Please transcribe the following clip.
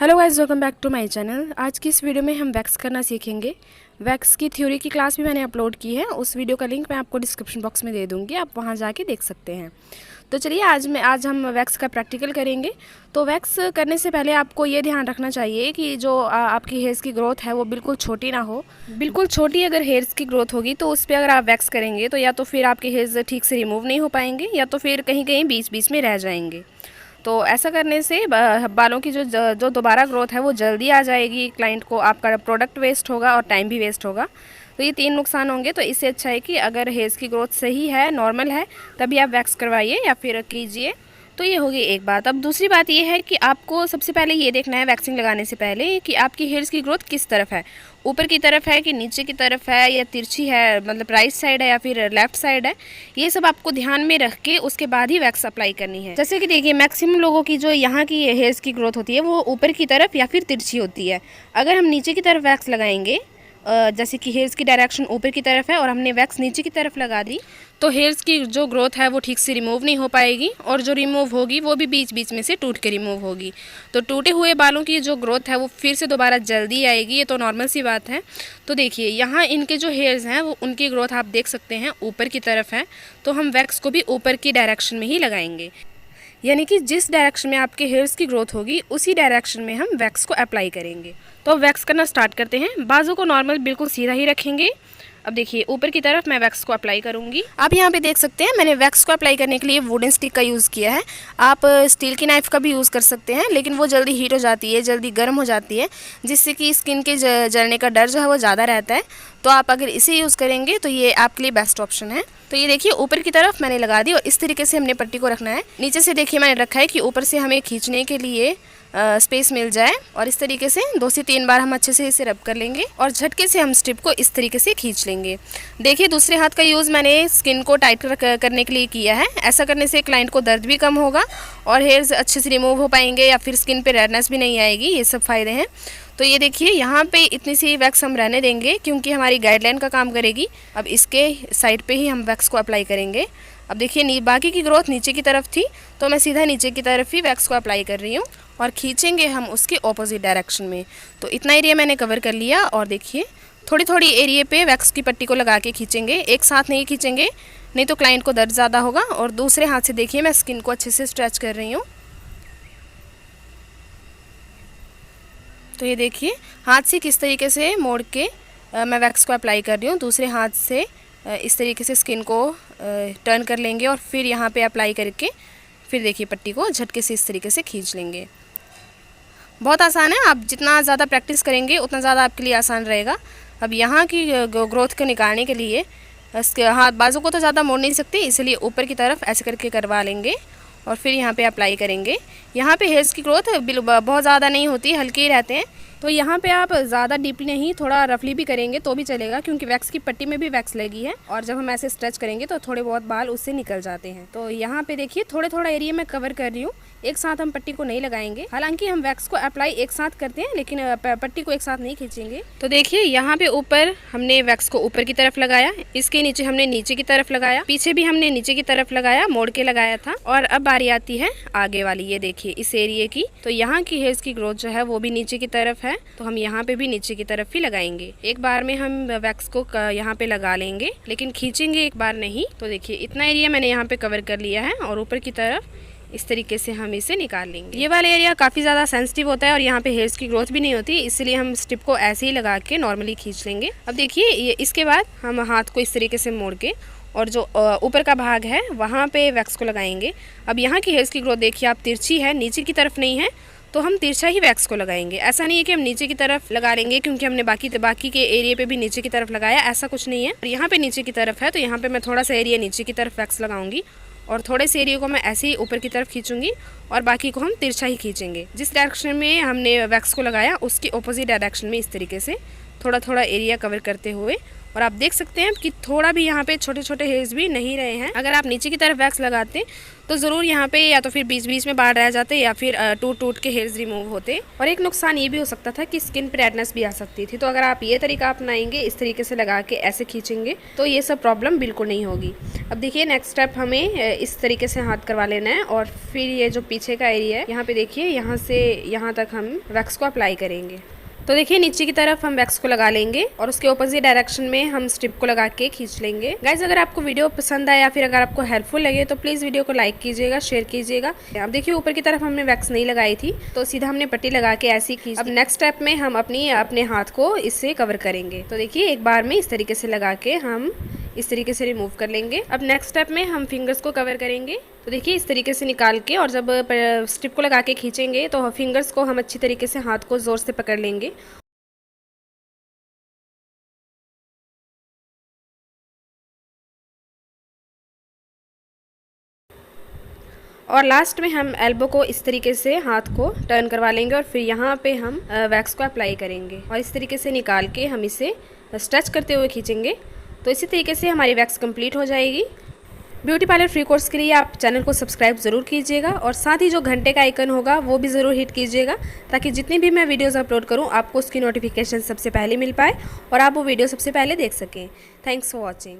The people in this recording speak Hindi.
Hello guys, welcome back to my channel. आज की इस वीडियो में हम वैक्स करना सीखेंगे। वैक्स की थ्योरी की क्लास भी मैंने अपलोड की है, उस वीडियो का लिंक मैं आपको डिस्क्रिप्शन बॉक्स में दे दूँगी, आप वहां जाके देख सकते हैं। तो चलिए आज हम वैक्स का प्रैक्टिकल करेंगे। तो वैक्स करने से पहले आपको ये ध्यान रखना चाहिए कि जो आपकी हेयर्स की ग्रोथ है वो बिल्कुल छोटी ना हो। बिल्कुल छोटी अगर हेयर्स की ग्रोथ होगी तो उस पर अगर आप वैक्स करेंगे तो या तो फिर आपके हेयर्स ठीक से रिमूव नहीं हो पाएंगे या तो फिर कहीं कहीं बीच बीच में रह जाएंगे। तो ऐसा करने से बालों की जो दोबारा ग्रोथ है वो जल्दी आ जाएगी क्लाइंट को, आपका प्रोडक्ट वेस्ट होगा और टाइम भी वेस्ट होगा। तो ये 3 नुकसान होंगे। तो इससे अच्छा है कि अगर हेयर्स की ग्रोथ सही है, नॉर्मल है, तभी आप वैक्स करवाइए या फिर कीजिए। तो ये होगी एक बात। अब दूसरी बात ये है कि आपको सबसे पहले ये देखना है वैक्सिंग लगाने से पहले कि आपकी हेयर्स की ग्रोथ किस तरफ है, ऊपर की तरफ है कि नीचे की तरफ है या तिरछी है, मतलब राइट साइड है या फिर लेफ्ट साइड है। ये सब आपको ध्यान में रख के उसके बाद ही वैक्स अप्लाई करनी है। जैसे कि देखिए, मैक्सिमम लोगों की जो यहाँ की हेयर्स की ग्रोथ होती है वो ऊपर की तरफ या फिर तिरछी होती है। अगर हम नीचे की तरफ वैक्स लगाएंगे, जैसे कि हेयर्स की डायरेक्शन ऊपर की तरफ है और हमने वैक्स नीचे की तरफ लगा दी, तो हेयर्स की जो ग्रोथ है वो ठीक से रिमूव नहीं हो पाएगी और जो रिमूव होगी वो भी बीच बीच में से टूट के रिमूव होगी। तो टूटे हुए बालों की जो ग्रोथ है वो फिर से दोबारा जल्दी आएगी। ये तो नॉर्मल सी बात है। तो देखिए, यहाँ इनके जो हेयर्स हैं वो उनकी ग्रोथ आप देख सकते हैं ऊपर की तरफ है, तो हम वैक्स को भी ऊपर की डायरेक्शन में ही लगाएंगे। यानी कि जिस डायरेक्शन में आपके हेयर्स की ग्रोथ होगी उसी डायरेक्शन में हम वैक्स को अप्लाई करेंगे। तो वैक्स करना स्टार्ट करते हैं। बाजू को नॉर्मल बिल्कुल सीधा ही रखेंगे। अब देखिए, ऊपर की तरफ मैं वैक्स को अप्लाई करूंगी। आप यहाँ पे देख सकते हैं मैंने वैक्स को अप्लाई करने के लिए वुडन स्टिक का यूज़ किया है। आप स्टील की नाइफ का भी यूज़ कर सकते हैं, लेकिन वो जल्दी हीट हो जाती है, जल्दी गर्म हो जाती है, जिससे कि स्किन के जलने का डर जो है वो ज़्यादा रहता है। तो आप अगर इसे यूज़ करेंगे तो ये आपके लिए बेस्ट ऑप्शन है। तो ये देखिए, ऊपर की तरफ मैंने लगा दी और इस तरीके से हमने पट्टी को रखना है। नीचे से देखिए मैंने रखा है कि ऊपर से हमें खींचने के लिए स्पेस मिल जाए, और इस तरीके से 2 से 3 बार हम अच्छे से इसे रब कर लेंगे और झटके से हम स्ट्रिप को इस तरीके से खींच लेंगे। देखिए, दूसरे हाथ का यूज़ मैंने स्किन को टाइट करने के लिए किया है। ऐसा करने से क्लाइंट को दर्द भी कम होगा और हेयर्स अच्छे से रिमूव हो पाएंगे या फिर स्किन पे रेडनेस भी नहीं आएगी। ये सब फ़ायदे हैं। तो ये देखिए, यहाँ पे इतनी सी वैक्स हम रहने देंगे क्योंकि हमारी गाइडलाइन का काम करेगी। अब इसके साइड पे ही हम वैक्स को अप्लाई करेंगे। अब देखिए, बाकी की ग्रोथ नीचे की तरफ थी तो मैं सीधा नीचे की तरफ ही वैक्स को अप्लाई कर रही हूँ और खींचेंगे हम उसके ऑपोजिट डायरेक्शन में। तो इतना एरिया मैंने कवर कर लिया और देखिए, थोड़ी थोड़ी एरिया पे वैक्स की पट्टी को लगा के खींचेंगे, एक साथ नहीं खींचेंगे, नहीं तो क्लाइंट को दर्द ज़्यादा होगा। और दूसरे हाथ से देखिए मैं स्किन को अच्छे से स्ट्रेच कर रही हूँ। तो ये देखिए, हाथ से किस तरीके से मोड़ के मैं वैक्स को अप्लाई कर रही हूँ। दूसरे हाथ से इस तरीके से स्किन को टर्न कर लेंगे और फिर यहाँ पे अप्लाई करके फिर देखिए पट्टी को झटके से इस तरीके से खींच लेंगे। बहुत आसान है, आप जितना ज़्यादा प्रैक्टिस करेंगे उतना ज़्यादा आपके लिए आसान रहेगा। अब यहाँ की ग्रोथ को निकालने के लिए हाथ बाजू को तो ज़्यादा मोड़ नहीं सकते, इसलिए ऊपर की तरफ ऐसे करके करवा लेंगे और फिर यहाँ पे अप्लाई करेंगे। यहाँ पे हेयर्स की ग्रोथ बहुत ज़्यादा नहीं होती, हल्के ही रहते हैं। तो यहाँ पे आप ज़्यादा डीपली नहीं, थोड़ा रफली भी करेंगे तो भी चलेगा, क्योंकि वैक्स की पट्टी में भी वैक्स लगी है और जब हम ऐसे स्ट्रेच करेंगे तो थोड़े बहुत बाल उससे निकल जाते हैं। तो यहाँ पे देखिए, थोड़े थोड़ा एरिया में कवर कर रही हूँ, एक साथ हम पट्टी को नहीं लगाएंगे। हालांकि हम वैक्स को अप्लाई एक साथ करते हैं, लेकिन पट्टी को एक साथ नहीं खींचेंगे। तो देखिए, यहाँ पे ऊपर हमने वैक्स को ऊपर की तरफ लगाया, इसके नीचे हमने नीचे की तरफ लगाया, पीछे भी हमने नीचे की तरफ लगाया, मोड़ के लगाया था। और अब बारी आती है आगे वाली, ये देखिए इस एरिया की। तो यहाँ की हेयर्स की ग्रोथ जो है वो भी नीचे की तरफ है, तो हम यहाँ पे भी नीचे की तरफ ही लगाएंगे। एक बार में हम वैक्स को यहाँ पे लगा लेंगे, लेकिन खींचेंगे एक बार नहीं। तो देखिए, इतना एरिया मैंने यहाँ पे कवर कर लिया है और ऊपर की तरफ इस तरीके से हम इसे निकाल लेंगे। ये वाला एरिया काफ़ी ज़्यादा सेंसिटिव होता है और यहाँ पे हेयर्स की ग्रोथ भी नहीं होती, इसलिए हम स्टिप को ऐसे ही लगा के नॉर्मली खींच लेंगे। अब देखिए, ये इसके बाद हम हाथ को इस तरीके से मोड़ के और जो ऊपर का भाग है वहाँ पे वैक्स को लगाएंगे। अब यहाँ की हेयर्स की ग्रोथ देखिए, आप तिरछी है, नीचे की तरफ नहीं है, तो हम तिरछा ही वैक्स को लगाएंगे। ऐसा नहीं है कि हम नीचे की तरफ लगा लेंगे क्योंकि हमने बाकी के एरिया पे भी नीचे की तरफ लगाया, ऐसा कुछ नहीं है। और यहाँ पे नीचे की तरफ है तो यहाँ पे मैं थोड़ा सा एरिया नीचे की तरफ वैक्स लगाऊंगी और थोड़े से एरिया को मैं ऐसे ही ऊपर की तरफ खींचूंगी और बाकी को हम तिरछा ही खींचेंगे। जिस डायरेक्शन में हमने वैक्स को लगाया उसकी ऑपोजिट डायरेक्शन में इस तरीके से थोड़ा थोड़ा एरिया कवर करते हुए और आप देख सकते हैं कि थोड़ा भी यहाँ पे छोटे छोटे हेयर्स भी नहीं रहे हैं। अगर आप नीचे की तरफ वैक्स लगाते तो ज़रूर यहाँ पे या तो फिर बीच बीच में बाल रह जाते या फिर टूट टूट के हेयर्स रिमूव होते। और एक नुकसान ये भी हो सकता था कि स्किन पर रेडनेस भी आ सकती थी। तो अगर आप ये तरीका अपनाएंगे, इस तरीके से लगा के ऐसे खींचेंगे, तो ये सब प्रॉब्लम बिल्कुल नहीं होगी। अब देखिए नेक्स्ट स्टेप हमें इस तरीके से हाथ करवा लेना है और फिर ये जो पीछे का एरिया है यहाँ पे देखिए, यहाँ से यहाँ तक हम वैक्स को अप्लाई करेंगे। तो देखिए नीचे की तरफ हम वैक्स को लगा लेंगे और उसके ऑपोजिट डायरेक्शन में हम स्ट्रिप को लगा के खींच लेंगे। गाइज अगर आपको वीडियो पसंद आया या फिर अगर आपको हेल्पफुल लगे तो प्लीज़ वीडियो को लाइक कीजिएगा, शेयर कीजिएगा। अब देखिए ऊपर की तरफ हमने वैक्स नहीं लगाई थी तो सीधा हमने पट्टी लगा के ऐसी खींच। अब नेक्स्ट स्टेप में हम अपने हाथ को इससे कवर करेंगे। तो देखिए एक बार में इस तरीके से लगा के हम इस तरीके से रिमूव कर लेंगे। अब नेक्स्ट स्टेप में हम फिंगर्स को कवर करेंगे। तो देखिए इस तरीके से निकाल के और जब स्ट्रिप को लगा के खींचेंगे तो फिंगर्स को हम अच्छी तरीके से हाथ को ज़ोर से पकड़ लेंगे। और लास्ट में हम एल्बो को इस तरीके से हाथ को टर्न करवा लेंगे और फिर यहाँ पे हम वैक्स को अप्लाई करेंगे और इस तरीके से निकाल के हम इसे स्ट्रेच करते हुए खींचेंगे। तो इसी तरीके से हमारी वैक्स कंप्लीट हो जाएगी। ब्यूटी पार्लर फ्री कोर्स के लिए आप चैनल को सब्सक्राइब ज़रूर कीजिएगा और साथ ही जो घंटे का आइकन होगा वो भी ज़रूर हिट कीजिएगा, ताकि जितनी भी मैं वीडियोज़ अपलोड करूँ आपको उसकी नोटिफिकेशन सबसे पहले मिल पाए और आप वो वीडियो सबसे पहले देख सकें। Thanks for watching.